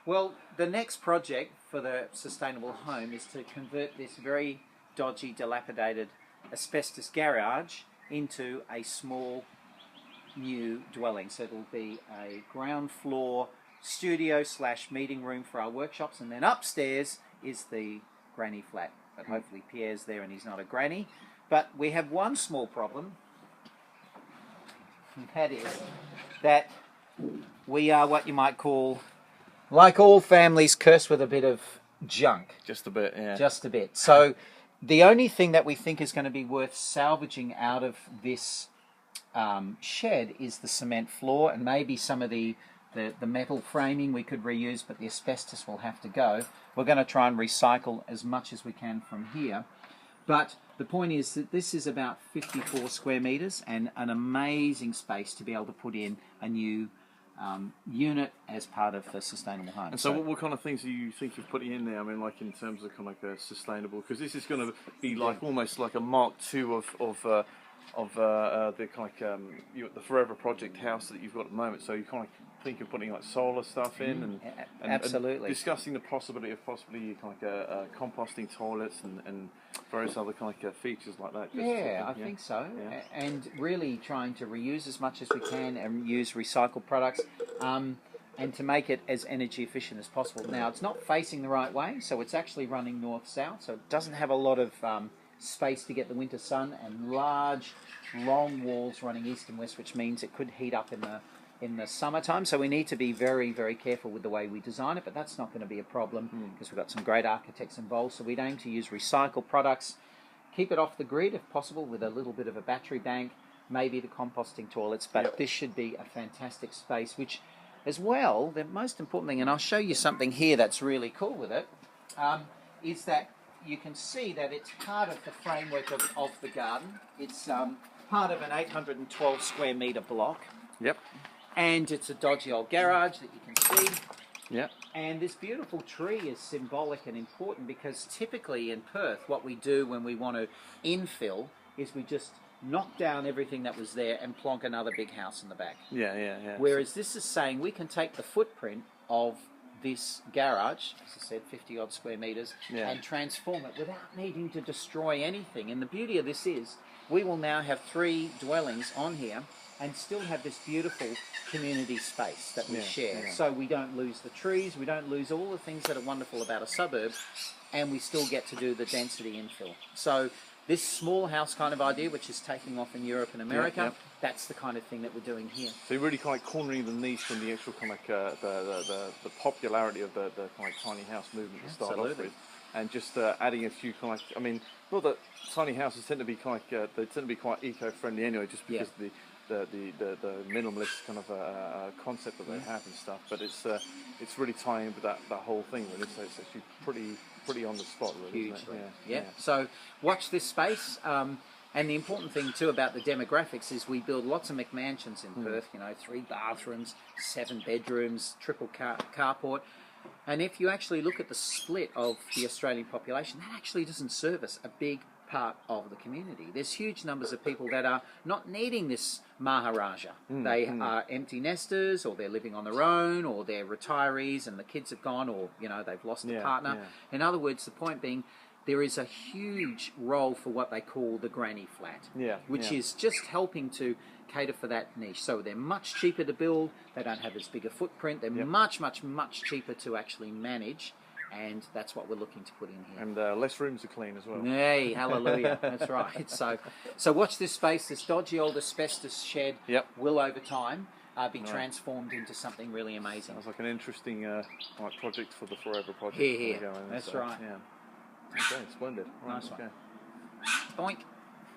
Well, the next project for the sustainable home is to convert this very dodgy, dilapidated asbestos garage into a small new dwelling. So it'll be a ground floor studio / meeting room for our workshops, and then upstairs is the granny flat. But hopefully Pierre's there and he's not a granny. But we have one small problem, and that is that we are what you might call, like all families, cursed with a bit of junk. Just a bit, yeah. Just a bit. So the only thing that we think is going to be worth salvaging out of this shed is the cement floor, and maybe some of the metal framing we could reuse, but the asbestos will have to go. We're going to try and recycle as much as we can from here. But the point is that this is about 54 square metres and an amazing space to be able to put in a new unit as part of the sustainable home. And so what kind of things do you think of putting in there? I mean, like in terms of kind of like a sustainable, because this is going to be like almost like a Mark II of the kind of the Forever Project house that you've got at the moment. So you kind of think of putting like solar stuff in and absolutely discussing the possibility of possibly kind of composting toilets and various other kind of features like that. I think so. Yeah. And really trying to reuse as much as we can and use recycled products and to make it as energy efficient as possible. Now, it's not facing the right way, so it's actually running north-south, so it doesn't have a lot of space to get the winter sun, and large, long walls running east and west, which means it could heat up in the summertime. So we need to be very, very careful with the way we design it, but that's not going to be a problem because we've got some great architects involved. So we'd aim to use recycled products, keep it off the grid if possible with a little bit of a battery bank, maybe the composting toilets, but this should be a fantastic space, which as well, the most important thing, and I'll show you something here that's really cool with it, is that you can see that it's part of the framework of the garden. It's part of an 812 square metre block. Yep. And it's a dodgy old garage that you can see. Yep. And this beautiful tree is symbolic and important because typically in Perth, what we do when we want to infill is we just knock down everything that was there and plonk another big house in the back. Yeah. Whereas this is saying we can take the footprint of this garage, as I said, 50 odd square metres, and transform it without needing to destroy anything. And the beauty of this is we will now have 3 dwellings on here and still have this beautiful community space that we share. Yeah. So we don't lose the trees, we don't lose all the things that are wonderful about a suburb, and we still get to do the density infill. So this small house kind of idea, which is taking off in Europe and America, that's the kind of thing that we're doing here. So you're really kind of cornering the niche from the actual kind of the popularity of the kind of tiny house movement to start off with, and just adding a few kind of, I mean, not that tiny houses tend to be kind of, they tend to be quite eco-friendly anyway, just because the minimalist kind of concept that they have and stuff, but it's really tying in with that whole thing really, so it's actually pretty on the spot really. Hugely. Yeah. So watch this space, and the important thing too about the demographics is we build lots of McMansions in Perth, 3 bathrooms, 7 bedrooms, triple carport, and if you actually look at the split of the Australian population, that actually doesn't service a big part of the community. There's huge numbers of people that are not needing this Maharaja. They are empty nesters, or they're living on their own, or they're retirees and the kids have gone, or they've lost a partner. In other words, the point being, there is a huge role for what they call the granny flat, which is just helping to cater for that niche. So they're much cheaper to build, they don't have as big a footprint, they're much cheaper to actually manage, and that's what we're looking to put in here. And less rooms to clean as well. Hey, hallelujah, that's right. So watch this space. This dodgy old asbestos shed will over time be transformed into something really amazing. Sounds like an interesting project for the Forever Project. Here. That's right. Yeah. Okay, splendid. Right, nice one. Boink.